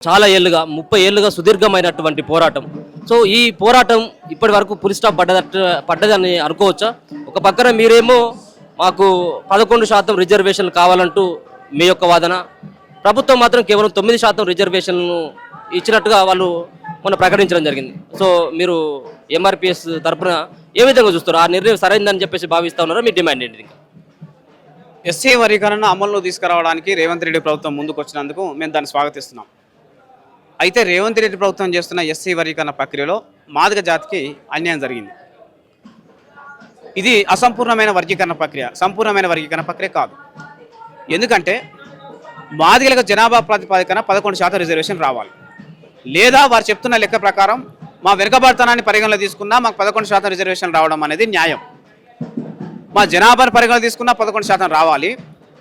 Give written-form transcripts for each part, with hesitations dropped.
చాలా ఏళ్ళుగా 30 ఏళ్ళుగా సుదీర్ఘమైనటువంటి పోరాటం. సో ఈ పోరాటం ఇప్పటి వరకు పులి స్టాప్ పడ్డదని అనుకోవచ్చా? ఒక పక్కన మీరేమో మాకు 11% రిజర్వేషన్లు కావాలంటూ మీ యొక్క వాదన, ప్రభుత్వం మాత్రం కేవలం 9% రిజర్వేషన్లను ఇచ్చినట్టుగా వాళ్ళు మొన్న ప్రకటించడం జరిగింది. సో మీరు ఎంఆర్పిఎస్ తరఫున ఏ విధంగా చూస్తారు? ఆ నిర్ణయం సరైందని చెప్పేసి భావిస్తా ఉన్నారా? మీ డిమాండ్ ఏంటి? ఇంకా ఎస్సీ వర్గీకరణను అమల్లో తీసుకురావడానికి రేవంత్ రెడ్డి ప్రభుత్వం ముందుకు వచ్చినందుకు మేము దాన్ని స్వాగతిస్తున్నాం. అయితే రేవంత్ రెడ్డి ప్రభుత్వం చేస్తున్న ఎస్సీ వర్గీకరణ ప్రక్రియలో మాదిగ జాతికి అన్యాయం జరిగింది. ఇది అసంపూర్ణమైన వర్గీకరణ ప్రక్రియ, సంపూర్ణమైన వర్గీకరణ ప్రక్రియ కాదు. ఎందుకంటే మాదిగలకు జనాభా ప్రాతిపదికన 11% రిజర్వేషన్ రావాలి, లేదా వారు చెప్తున్న లెక్క ప్రకారం మా వెనుకబడతనాన్ని పరిగణలో తీసుకున్నా మాకు 11% రిజర్వేషన్ రావడం అనేది న్యాయం. మా జనాభాను పరిగణలో తీసుకున్నా 11% రావాలి,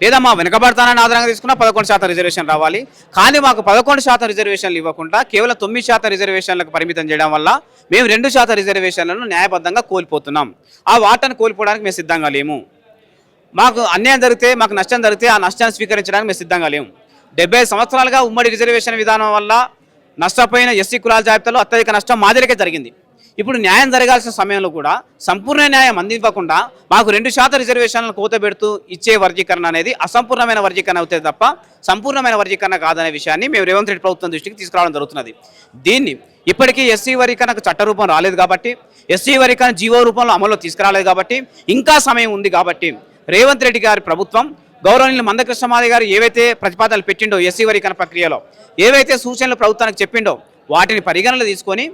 లేదా మా వెనుకబడతానని ఆధారంగా తీసుకున్నా 11% రిజర్వేషన్ రావాలి. కానీ మాకు 11% రిజర్వేషన్లు ఇవ్వకుండా కేవలం 9% రిజర్వేషన్లకు పరిమితం చేయడం వల్ల మేము 2% రిజర్వేషన్లను న్యాయబద్ధంగా కోల్పోతున్నాం. ఆ వాటాను కోల్పోవడానికి మేము సిద్ధంగా లేము. మాకు అన్యాయం జరిగితే, మాకు నష్టం జరిగితే ఆ నష్టాన్ని స్వీకరించడానికి మేము సిద్ధంగా లేము. 75 సంవత్సరాలుగా ఉమ్మడి రిజర్వేషన్ విధానం వల్ల నష్టపోయిన ఎస్సీ కులాల జాబితాలో అత్యధిక నష్టం మాదిరికే జరిగింది. ఇప్పుడు న్యాయం జరగాల్సిన సమయంలో కూడా సంపూర్ణ న్యాయం అందివ్వకుండా మాకు 2% రిజర్వేషన్లను కోతబెడుతూ ఇచ్చే వర్గీకరణ అనేది అసంపూర్ణమైన వర్గీకరణ అవుతుంది తప్ప సంపూర్ణమైన వర్గీకరణ కాదనే విషయాన్ని మేము రేవంత్ రెడ్డి ప్రభుత్వం దృష్టికి తీసుకురావడం జరుగుతున్నది. దీన్ని ఇప్పటికీ ఎస్సీ వర్గీకరణకు చట్టరూపం రాలేదు కాబట్టి, ఎస్సీ వర్గీకరణ జీవో రూపంలో అమల్లో తీసుకురాలేదు కాబట్టి, ఇంకా సమయం ఉంది కాబట్టి రేవంత్ రెడ్డి గారి ప్రభుత్వం గౌరవనీయులు మందకృష్ణ మాదిగ గారు ఏవైతే ప్రతిపాదనలు పెట్టిండో ఎస్సీ వర్గీకరణ ప్రక్రియలో ఏవైతే సూచనలు ప్రభుత్వానికి చెప్పిండో వాటిని పరిగణనలో తీసుకొని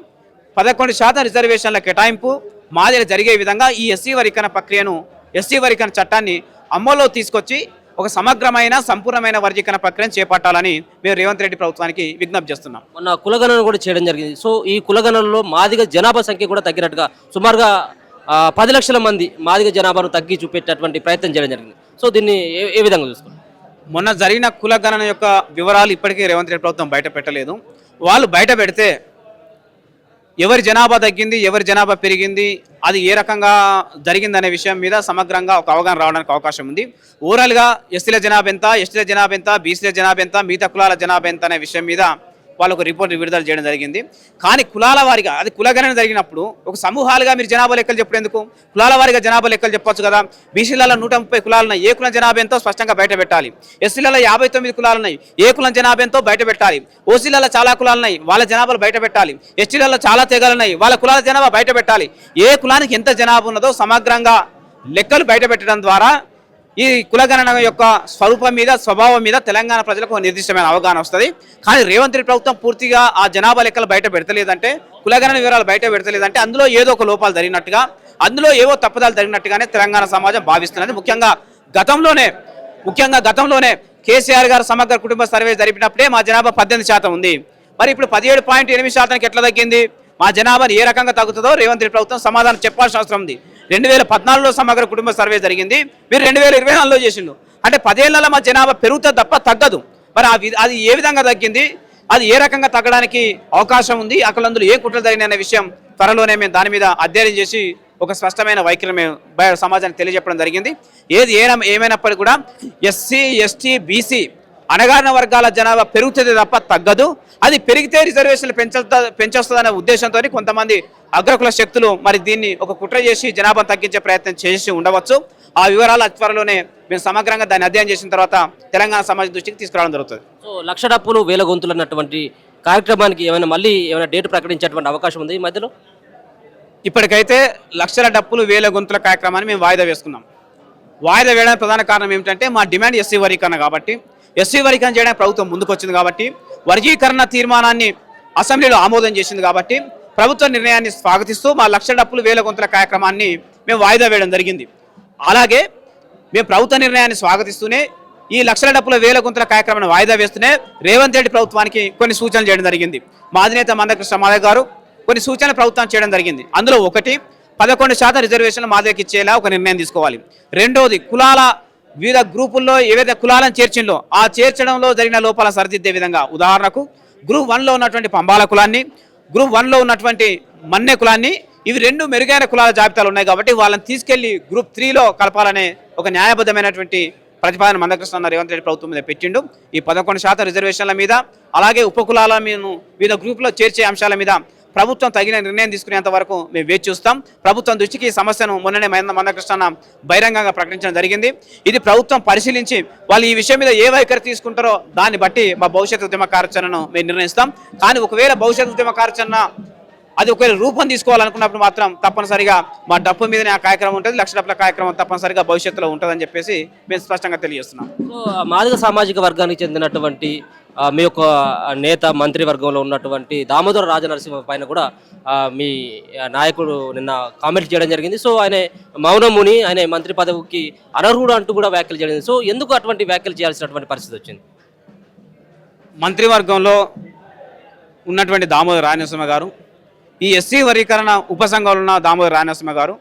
11% రిజర్వేషన్ల కేటాయింపు మాదిరి జరిగే విధంగా ఈ ఎస్సీ వర్గీకరణ ప్రక్రియను, ఎస్సీ వర్గీకరణ చట్టాన్ని అమల్లో తీసుకొచ్చి ఒక సమగ్రమైన సంపూర్ణమైన వర్గీకరణ ప్రక్రియను చేపట్టాలని మేము రేవంత్ రెడ్డి ప్రభుత్వానికి విజ్ఞప్తి చేస్తున్నాం. మొన్న కులగణన కూడా చేయడం జరిగింది. సో ఈ కులగణనలో మాదిగ జనాభా సంఖ్య కూడా తగ్గినట్టుగా సుమారుగా 10 లక్షల మంది మాదిగ జనాభాను తగ్గి చూపెట్టేటువంటి ప్రయత్నం చేయడం జరిగింది. సో దీన్ని ఏ విధంగా చూసుకోండి? మొన్న జరిగిన కులగణన యొక్క వివరాలు ఇప్పటికీ రేవంత్ రెడ్డి ప్రభుత్వం బయట పెట్టలేదు. వాళ్ళు బయట పెడితే ఎవరి జనాభా తగ్గింది, ఎవరి జనాభా పెరిగింది, అది ఏ రకంగా జరిగిందనే విషయం మీద సమగ్రంగా ఒక అవగాహన రావడానికి అవకాశం ఉంది. ఓవరాల్గా ఎస్సీల జనాభా ఎంత, ఎస్టీల జనాభా ఎంత, బీసీల జనాభా ఎంత, మిగతా కులాల జనాభా ఎంత అనే విషయం మీద వాళ్ళు ఒక రిపోర్ట్ విడుదల చేయడం జరిగింది. కానీ కులాల వారిగా అది కులగణన జరిగినప్పుడు ఒక సమూహాలుగా మీరు జనాభా లెక్కలు చెప్పేందుకు కులాల వారిగా జనాభా లెక్కలు చెప్పొచ్చు కదా. బీసీలలో 130 కులాలు ఉన్నాయి, ఏ కులం జనాభా ఎంతో స్పష్టంగా బయట పెట్టాలి. ఎస్సీలలో 59 కులాలు ఉన్నాయి, ఏ కులం జనాభా ఎంతో బయట పెట్టాలి. ఓసీలలో చాలా కులాలు ఉన్నాయి, వాళ్ళ జనాభాలు బయట పెట్టాలి. ఎస్టీలలో చాలా తెగలు ఉన్నాయి, వాళ్ళ కులాల జనాభా బయట పెట్టాలి. ఏ కులానికి ఎంత జనాభా ఉన్నదో సమగ్రంగా లెక్కలు బయట పెట్టడం ద్వారా ఈ కులగణన యొక్క స్వరూపం మీద, స్వభావం మీద తెలంగాణ ప్రజలకు నిర్దిష్టమైన అవగాహన వస్తుంది. కానీ రేవంత్ రెడ్డి ప్రభుత్వం పూర్తిగా ఆ జనాభా లెక్కలు బయట పెడతలేదంటే, కులగణన వివరాలు బయట పెడతలేదంటే అందులో ఏదో ఒక లోపాలు జరిగినట్టుగా, అందులో ఏవో తప్పుదాలు జరిగినట్టుగానే తెలంగాణ సమాజం భావిస్తున్నది. ముఖ్యంగా గతంలోనే కేసీఆర్ గారు సమగ్ర కుటుంబ సర్వే జరిపినప్పుడే మా జనాభా 18% ఉంది. మరి ఇప్పుడు 17.8% ఎట్లా తగ్గింది? మా జనాభాని ఏ రకంగా తగ్గుతుందో రేవంత్ రెడ్డి ప్రభుత్వం సమాధానం చెప్పాల్సిన అవసరం ఉంది. 2014లో సమగ్ర కుటుంబ సర్వే జరిగింది, మీరు 2024లో చేసిండు. అంటే 10 ఏళ్లలో మా జనాభా పెరుగుతుంది తప్ప తగ్గదు. మరి అది ఏ విధంగా తగ్గింది, అది ఏ రకంగా తగ్గడానికి అవకాశం ఉంది, అక్కడ అందులో ఏ కుట్రలు జరిగిన విషయం త్వరలోనే మేము దాని మీద అధ్యయనం చేసి ఒక స్పష్టమైన వైఖరి మేము సమాజానికి తెలియజెప్పడం జరిగింది. ఏమైనప్పటికీ కూడా ఎస్సీ, ఎస్టీ, బీసీ అణగారిన వర్గాల జనాభా పెరుగుతుంది తప్ప తగ్గదు. అది పెరిగితే రిజర్వేషన్లు పెంచొస్తుందనే ఉద్దేశంతో కొంతమంది అగ్రకుల శక్తులు మరి దీన్ని ఒక కుట్ర చేసి జనాభాను తగ్గించే ప్రయత్నం చేసి ఉండవచ్చు. ఆ వివరాలు త్వరలోనే మేము సమగ్రంగా దాన్ని అధ్యయనం చేసిన తర్వాత తెలంగాణ సమాజం దృష్టికి తీసుకురావడం జరుగుతుంది. సో 1,00,000 డప్పులు 1000 గొంతులు అన్నటువంటి కార్యక్రమానికి ఏమైనా డేట్ ప్రకటించేటువంటి అవకాశం ఉంది ఈ మధ్యలో? ఇప్పటికైతే 1,00,000 డప్పులు 1000 గొంతుల కార్యక్రమాన్ని మేము వాయిదా వేసుకున్నాం. వాయిదా వేయడానికి ప్రధాన కారణం ఏమిటంటే మా డిమాండ్ ఎస్సీ వర్గీకరణ కాబట్టి, ఎస్సీ వర్గీకరణ చేయడానికి ప్రభుత్వం ముందుకు వచ్చింది కాబట్టి, వర్గీకరణ తీర్మానాన్ని అసెంబ్లీలో ఆమోదం చేసింది కాబట్టి ప్రభుత్వ నిర్ణయాన్ని స్వాగతిస్తూ మా 1,00,000 డప్పులు 1000 గొంతుల కార్యక్రమాన్ని మేము వాయిదా వేయడం జరిగింది. అలాగే మేము ప్రభుత్వ నిర్ణయాన్ని స్వాగతిస్తూనే ఈ 1,00,000 డప్పుల 1000 గొంతుల కార్యక్రమాన్ని వాయిదా వేస్తూనే రేవంత్ రెడ్డి ప్రభుత్వానికి కొన్ని సూచనలు చేయడం జరిగింది. మా అధినేత మందకృష్ణ మాదిగ గారు కొన్ని సూచనలు ప్రభుత్వం చేయడం జరిగింది. అందులో ఒకటి, 11% రిజర్వేషన్లు మాదిగకి ఇచ్చేలా ఒక నిర్ణయం తీసుకోవాలి. రెండోది, కులాల వివిధ గ్రూపుల్లో ఏవైతే కులాలను చేర్చిందో ఆ చేర్చడంలో జరిగిన లోపాలను సరిదిద్దే విధంగా, ఉదాహరణకు గ్రూప్ 1లో ఉన్నటువంటి పంబాల కులాన్ని, గ్రూప్ 1లో ఉన్నటువంటి మన్నె కులాన్ని, ఇవి 2 మెరుగైన కులాల జాబితాలు ఉన్నాయి కాబట్టి వాళ్ళని తీసుకెళ్లి గ్రూప్ 3లో కలపాలనే ఒక న్యాయబద్ధమైనటువంటి ప్రతిపాదన మందకృష్ణ రేవంత్ రెడ్డి ప్రభుత్వం మీద పెట్టిండు. ఈ 11% రిజర్వేషన్ల మీద అలాగే ఉపకులాల మీద గ్రూపులో చేర్చే అంశాల మీద ప్రభుత్వం తగిన నిర్ణయం తీసుకునేంత వరకు మేము వేచి చూస్తాం. ప్రభుత్వం దృష్టికి ఈ సమస్యను మొన్ననే మందకృష్ణ బహిరంగంగా ప్రకటించడం జరిగింది. ఇది ప్రభుత్వం పరిశీలించి వాళ్ళు ఈ విషయం మీద ఏ వైఖరి తీసుకుంటారో దాన్ని బట్టి మా భవిష్యత్ ఉద్యమ కార్యాచరణను మేము నిర్ణయిస్తాం. కానీ ఒకవేళ భవిష్యత్ ఉద్యమ కార్యాచరణ అది ఒకవేళ రూపం తీసుకోవాలనుకున్నప్పుడు మాత్రం తప్పనిసరిగా మా డప్పు మీదనే ఆ కార్యక్రమం ఉంటుంది. లక్ష డప్పుల కార్యక్రమం తప్పనిసరిగా భవిష్యత్తులో ఉంటుందని చెప్పేసి మేము స్పష్టంగా తెలియజేస్తున్నాం. సో మాదిగ సామాజిక వర్గానికి చెందినటువంటి మీ యొక్క నేత మంత్రివర్గంలో ఉన్నటువంటి దామోదర రాజనరసింహ పైన కూడా మీ నాయకుడు నిన్న కామెంట్ చేయడం జరిగింది. సో ఆయన మౌనముని ఆయన మంత్రి పదవికి అనర్హుడు అంటూ కూడా వ్యాఖ్యలు చేయడం. సో ఎందుకు అటువంటి వ్యాఖ్యలు చేయాల్సినటువంటి పరిస్థితి వచ్చింది? మంత్రివర్గంలో ఉన్నటువంటి దామోదర రాజనరసింహ గారు, ఈ ఎస్సీ వర్గీకరణ ఉపసంఘంలో ఉన్న దామోదర రాజనరసింహ గారు,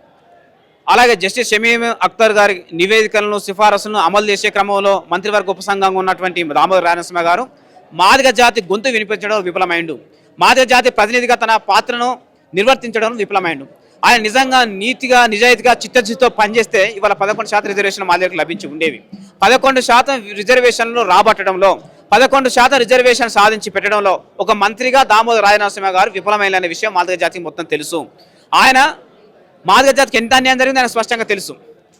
అలాగే జస్టిస్ షమీమ్ అఖ్తర్ గారి నివేదికలను సిఫారసులను అమలు చేసే క్రమంలో మంత్రివర్గ ఉపసంఘంగా ఉన్నటువంటి దామోదర రాజనరసింహ గారు మాదిగ జాతి గొంతు వినిపించడం విఫలమైండు. మాదిగ జాతి ప్రతినిధిగా తన పాత్రను నిర్వర్తించడం విఫలమైండు. ఆయన నిజంగా నీతిగా నిజాయితీగా చిత్తశుద్ధితో పనిచేస్తే ఇవాళ 11% రిజర్వేషన్ మాదిగకు లభించి ఉండేవి. 11% రిజర్వేషన్లు రాబట్టడంలో 11% రిజర్వేషన్ సాధించి పెట్టడంలో ఒక మంత్రిగా దామోదర రాజనరసింహ గారు విఫలమైన విషయం మాదిగ జాతికి మొత్తం తెలుసు. ఆయన మాదిగ జాతికి ఎంత అన్యాయం జరిగింది ఆయన స్పష్టంగా తెలుసు.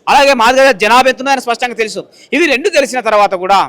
అలాగే మాదిగ జాతి జనాభా ఎంతుందో ఆయన స్పష్టంగా తెలుసు. ఇవి రెండు తెలిసిన తర్వాత కూడా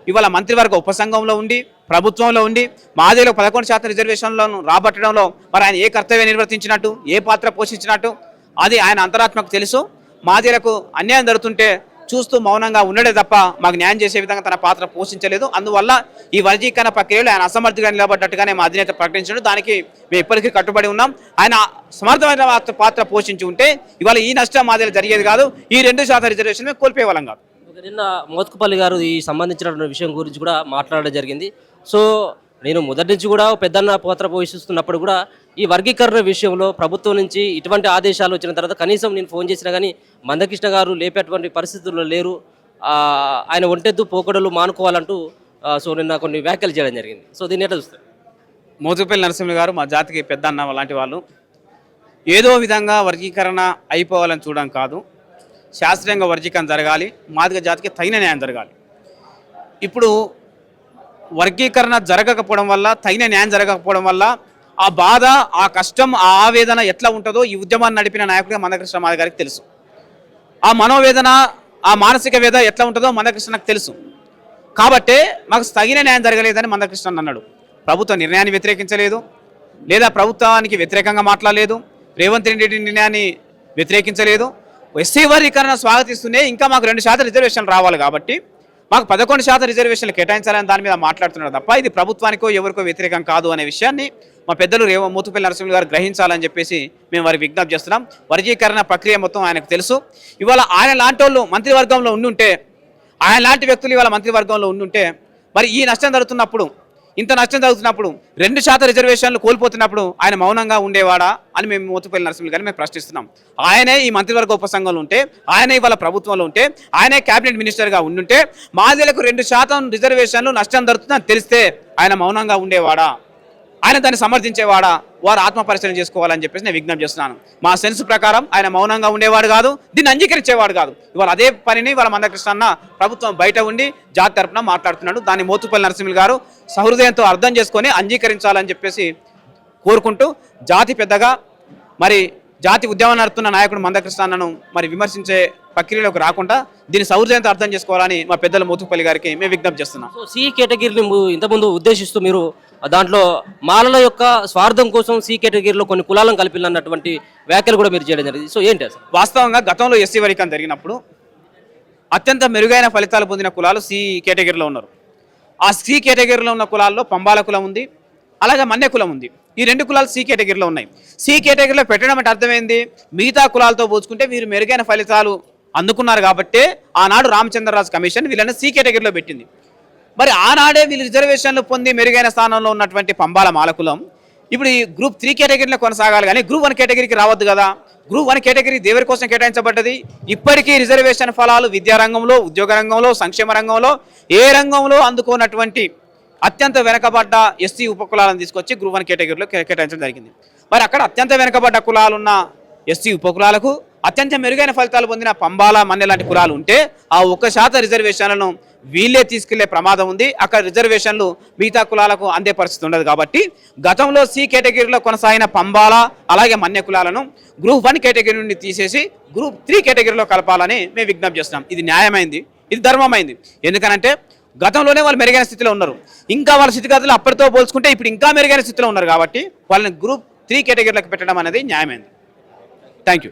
ఇవాళ మంత్రివర్గ ఉపసంఘంలో ఉండి ప్రభుత్వంలో ఉండి మాదిగలకు 11% రిజర్వేషన్లను రాబట్టడంలో మరి ఆయన ఏ కర్తవ్యం నిర్వర్తించినట్టు, ఏ పాత్ర పోషించినట్టు అది ఆయన అంతరాత్మకు తెలుసు. మాదిగలకు అన్యాయం జరుగుతుంటే చూస్తూ మౌనంగా ఉండడే తప్ప మాకు న్యాయం చేసే విధంగా తన పాత్ర పోషించలేదు. అందువల్ల ఈ వర్గీకరణ ప్రక్రియలో ఆయన అసమర్థంగా నిలబడ్డట్టుగానే మా అధినేత ప్రకటించాడు. దానికి మేము ఇప్పటికీ కట్టుబడి ఉన్నాం. ఆయన సమర్థమైన పాత్ర పోషించి ఉంటే ఇవాళ ఈ నష్టం మాదిగలు జరిగేది కాదు. ఈ 2% రిజర్వేషన్ మేము కోల్పోయే వాళ్ళం కాదు. నిన్న మోత్కుపల్లి గారు ఈ సంబంధించిన విషయం గురించి కూడా మాట్లాడడం జరిగింది. సో నేను మొదటి నుంచి కూడా పెద్దన్న పాత్ర పోషిస్తున్నప్పుడు కూడా ఈ వర్గీకరణ విషయంలో ప్రభుత్వం నుంచి ఇటువంటి ఆదేశాలు వచ్చిన తర్వాత కనీసం నేను ఫోన్ చేసినా కానీ మందకృష్ణ గారు లేపేటువంటి పరిస్థితుల్లో లేరు, ఆయన ఒంటెద్దు పోకడలు మానుకోవాలంటూ సో నిన్న కొన్ని వ్యాఖ్యలు చేయడం జరిగింది. సో దీన్ని ఎట్లా చూస్తారు? మోతుపల్లి నరసింహ గారు మా జాతికి పెద్దన్న లాంటి వాళ్ళు ఏదో విధంగా వర్గీకరణ అయిపోవాలని చూడడం కాదు, శాస్త్రీయంగా వర్గీకరణ జరగాలి, మాదిగ జాతికి తగిన న్యాయం జరగాలి. ఇప్పుడు వర్గీకరణ జరగకపోవడం వల్ల, తగిన న్యాయం జరగకపోవడం వల్ల ఆ బాధ, ఆ కష్టం, ఆ ఆవేదన ఎట్లా ఉంటుందో ఈ ఉద్యమాన్ని నడిపిన నాయకుడిగా మందకృష్ణ మాదిగ గారికి తెలుసు. ఆ మనోవేదన, ఆ మానసిక వేద ఎట్లా ఉంటుందో మందకృష్ణకు తెలుసు. కాబట్టే మాకు తగిన న్యాయం జరగలేదని మందకృష్ణ అన్నాడు. ప్రభుత్వ నిర్ణయాన్ని వ్యతిరేకించలేదు, లేదా ప్రభుత్వానికి వ్యతిరేకంగా మాట్లాడలేదు, రేవంత్ రెడ్డి నిర్ణయాన్ని వ్యతిరేకించలేదు. ఎస్సీ వర్గీకరణ స్వాగతిస్తూనే ఇంకా మాకు 2% రిజర్వేషన్లు రావాలి కాబట్టి మాకు 11% రిజర్వేషన్లు కేటాయించాలని దాని మీద మాట్లాడుతున్నారు తప్ప ఇది ప్రభుత్వానికో ఎవరికో వ్యతిరేకం కాదు అనే విషయాన్ని మా పెద్దలు మోతుపల్లి నరసింహ గారు గ్రహించాలని చెప్పేసి మేము వారికి విజ్ఞప్తి చేస్తున్నాం. వర్గీకరణ ప్రక్రియ మొత్తం ఆయనకు తెలుసు. ఇవాళ ఆయన లాంటి వాళ్ళు మంత్రివర్గంలో ఉండుంటే, ఆయన లాంటి వ్యక్తులు ఇవాళ మంత్రివర్గంలో ఉండుంటే మరి ఈ నష్టం జరుగుతున్నప్పుడు, ఇంత నష్టం జరుగుతున్నప్పుడు, 2% రిజర్వేషన్లు కోల్పోతున్నప్పుడు ఆయన మౌనంగా ఉండేవాడా అని మేము మోతుపల్లి నరసింహ గారిని మేము ప్రశ్నిస్తున్నాం. ఆయనే ఈ మంత్రివర్గ ఉపసంఘంలో ఉంటే, ఆయనే ఇవాళ ప్రభుత్వంలో ఉంటే, ఆయనే క్యాబినెట్ మినిస్టర్గా ఉండుంటే మాదిగలకు 2% రిజర్వేషన్లు నష్టం జరుగుతుందని తెలిస్తే ఆయన మౌనంగా ఉండేవాడా, ఆయన దాన్ని సమర్థించేవాడా? వారు ఆత్మపరిశీలన చేసుకోవాలని చెప్పేసి నేను విజ్ఞప్తి చేస్తున్నాను. మా సెన్స్ ప్రకారం ఆయన మౌనంగా ఉండేవాడు కాదు, దీన్ని అంగీకరించేవాడు కాదు. ఇవాళ అదే పనిని వాళ్ళ మందకృష్ణ ప్రభుత్వం బయట ఉండి జాతి తరపున మాట్లాడుతున్నాడు. దాన్ని మోతుపల్లి నరసింహ గారు సహృదయంతో అర్థం చేసుకొని అంగీకరించాలని చెప్పేసి కోరుకుంటూ, జాతి పెద్దగా మరి జాతి ఉద్యమం నడుపుతున్న నాయకుడు మందకృష్ణను మరి విమర్శించే ప్రక్రియలోకి రాకుండా దీన్ని సౌర్యంతో అర్థం చేసుకోవాలని మా పెద్దల మోతుపల్లి గారికి మేము విజ్ఞప్తి చేస్తున్నాం. సో సి కేటగిరీని ఇంతకుముందు ఉద్దేశిస్తూ మీరు దాంట్లో మాలల యొక్క స్వార్థం కోసం సి కేటగిరీలో కొన్ని కులాలను కలిపినటువంటి వ్యాఖ్యలు కూడా మీరు చేయడం జరిగింది. సో ఏంటి అసలు? వాస్తవంగా గతంలో ఎస్సీ వర్గీకరణ జరిగినప్పుడు అత్యంత మెరుగైన ఫలితాలు పొందిన కులాలు సి కేటగిరీలో ఉన్నారు. ఆ సి కేటగిరీలో ఉన్న కులాల్లో పంబాల కులం ఉంది, అలాగే మన్య కులం ఉంది. ఈ 2 కులాలు సి కేటగిరీలో ఉన్నాయి. సి కేటగిరీలో పెట్టడం అంటే అర్థమైంది, మిగతా కులాలతో పోల్చుకుంటే వీరు మెరుగైన ఫలితాలు అందుకున్నారు కాబట్టి ఆనాడు రామచంద్రరాజు కమిషన్ వీళ్ళని సి కేటగిరీలో పెట్టింది. మరి ఆనాడే వీళ్ళు రిజర్వేషన్లు పొంది మెరుగైన స్థానంలో ఉన్నటువంటి పంబాల మాలకులం ఇప్పుడు ఈ గ్రూప్ 3 కేటగిరీలో కొనసాగాలి కానీ గ్రూప్ 1 కేటగిరీకి రావద్దు కదా. గ్రూప్ 1 కేటగిరీ దేవరి కోసం కేటాయించబడ్డది. ఇప్పటికీ రిజర్వేషన్ ఫలాలు విద్యారంగంలో, ఉద్యోగ రంగంలో, సంక్షేమ రంగంలో ఏ రంగంలో అందుకున్నటువంటి అత్యంత వెనకబడ్డ ఎస్సీ ఉపకులాలను తీసుకొచ్చి గ్రూప్ 1 కేటగిరీలో కేటాయించడం జరిగింది. మరి అక్కడ అత్యంత వెనకబడ్డ కులాలున్న ఎస్సీ ఉపకులాలకు అత్యంత మెరుగైన ఫలితాలు పొందిన పంబాల మన్నె లాంటి కులాలు ఉంటే ఆ 1% రిజర్వేషన్లను వీళ్ళే తీసుకెళ్లే ప్రమాదం ఉంది. అక్కడ రిజర్వేషన్లు మిగతా కులాలకు అందే పరిస్థితి ఉండదు. కాబట్టి గతంలో సి కేటగిరీలో కొనసాగిన పంబాల అలాగే మన్య కులాలను గ్రూప్ 1 కేటగిరీ నుండి తీసేసి గ్రూప్ 3 కేటగిరీలో కలపాలని మేము విజ్ఞప్తి చేస్తున్నాం. ఇది న్యాయమైంది, ఇది ధర్మమైంది. ఎందుకనంటే గతంలోనే వాళ్ళు మెరుగైన స్థితిలో ఉన్నారు. ఇంకా వాళ్ళ స్థితిగతులు అప్పటితో పోల్చుకుంటే ఇప్పుడు ఇంకా మెరుగైన స్థితిలో ఉన్నారు. కాబట్టి వాళ్ళని గ్రూప్ 3 కేటగిరీలకు పెట్టడం అనేది న్యాయమైంది. Thank you.